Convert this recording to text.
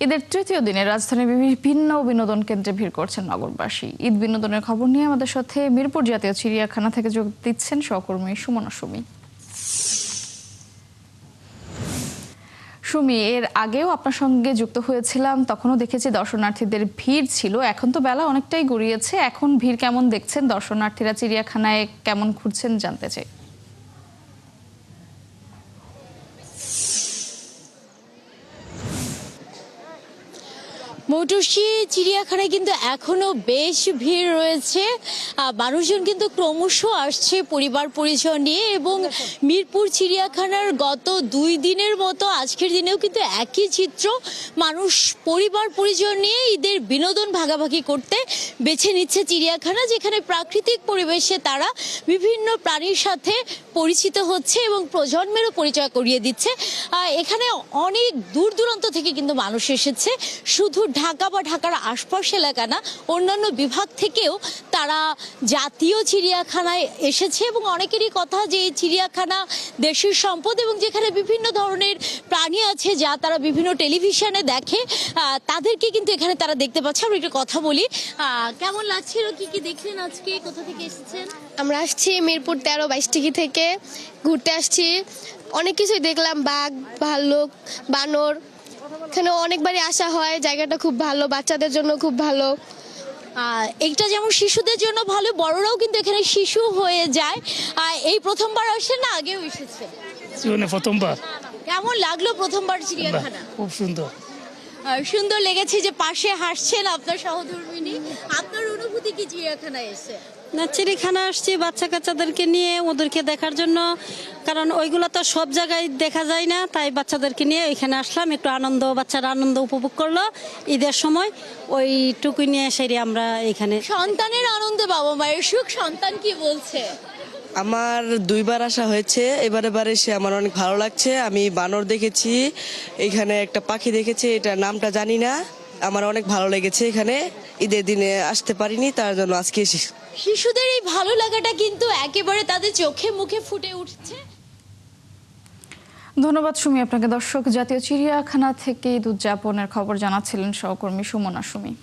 ঈদের তৃতীয় দিনে রাজধানীর বিভিন্ন বিনোদন কেন্দ্রে ভিড় করছেন নগরবাসী। ঈদ বিনোদনের খবর নিয়ে আমাদের সাথে মিরপুর জাতীয় চিড়িয়াখানা থেকে যোগ দিচ্ছেন সহকর্মী সুমনা সুমি। সুমি, এর আগেও আপনার সঙ্গে যুক্ত হয়েছিলাম, তখনও দেখেছি দর্শনার্থীদের ভিড় ছিল। এখন তো বেলা অনেকটাই গড়িয়েছে, এখন ভিড় কেমন দেখছেন? দর্শনার্থীরা চিড়িয়াখানায় কেমন ঘুরছেন জানতে চাই। মৌটুসী চিড়িয়াখানায় কিন্তু এখনো বেশ ভিড় রয়েছে। মানুষজন কিন্তু ক্রমশ আসছে পরিবার পরিজন নিয়ে, এবং মিরপুর চিড়িয়াখানার গত 2 দিনের মতো আজকের দিনেও কিন্তু একই চিত্র। মানুষ পরিবার পরিজন নিয়ে ঈদের বিনোদন ভাগাভাগি করতে বেছে নিচ্ছে চিড়িয়াখানা, যেখানে প্রাকৃতিক পরিবেশে তারা বিভিন্ন প্রাণীর সাথে পরিচিত হচ্ছে এবং প্রজন্মেরও পরিচয় করিয়ে দিচ্ছে। এখানে অনেক দূর দূরান্ত থেকে কিন্তু মানুষ এসেছে, শুধু ঢাকা বা ঢাকার আশপাশ এলাকা না, অন্যান্য বিভাগ থেকেও তারা জাতীয় চিড়িয়াখানায় এসেছে। এবং অনেকেরই কথা যে এই চিড়িয়াখানা দেশের সম্পদ, এবং যেখানে বিভিন্ন ধরনের প্রাণী আছে যা তারা বিভিন্ন টেলিভিশনে দেখে, তাদেরকে কিন্তু এখানে তারা দেখতে পাচ্ছে। আমরা একটু কথা বলি, কেমন লাগছিল, কি কি দেখলেন আজকে, কোথা থেকে এসেছেন? আমরা আসছি মিরপুর 13-22 থেকে ঘুরতে আসছি। অনেক কিছুই দেখলাম, বাঘ, ভাল্লুক, বানর। এখানে অনেকবারই আসা হয়, জায়গাটা খুব ভালো, বাচ্চাদের জন্য খুব ভালো। এইটা যেমন শিশুদের জন্য ভালো, বড়রাও কিন্তু এখানে শিশু হয়ে যায়। এই প্রথমবার আসেন না আগেও এসেছে? জীবনে প্রথমবার। কেমন লাগলো প্রথমবার চিড়িয়াখানা? খুব সুন্দর। সুন্দর লেগেছে যে পাশে হাসছেন আপনার সহধর্মিনী। আপনার অনুভূতি কি চিড়িয়াখানায় এসে? না, চিড়িয়াখানা আসছি বাচ্চা কাচ্চাদেরকে নিয়ে, ওদেরকে দেখার জন্য, কারণ ওইগুলো তো সব জায়গায় দেখা যায় না, তাই বাচ্চাদেরকে নিয়ে এখানে আসলাম। একটু আনন্দ, বাচ্চারা আনন্দ উপভোগ করলো ঈদের সময়, ওইটুকুই নিয়ে সেরে আমরা এখানে। সন্তানের আনন্দে বাবা মায়ের সুখ, সন্তান কি বলছে? আমার 2বার আসা হয়েছে, এবার এসে আমার অনেক ভালো লাগছে। আমি বানর দেখেছি, এখানে একটা পাখি দেখেছি, এটা নামটা জানি না। আমার অনেক ভালো লেগেছে। এখানে ঈদের দিনে আসতে পারিনি, তার জন্য আজকে এসেছি। শিশুদের এই ভালো লাগাটা কিন্তু একেবারে তাদের চোখে মুখে ফুটে উঠছে। ধন্যবাদ সুমি আপনাকে। দর্শক, জাতীয় চিড়িয়াখানা থেকে ঈদ উদযাপনের খবর জানাচ্ছিলেন সহকর্মী সুমনা সুমি।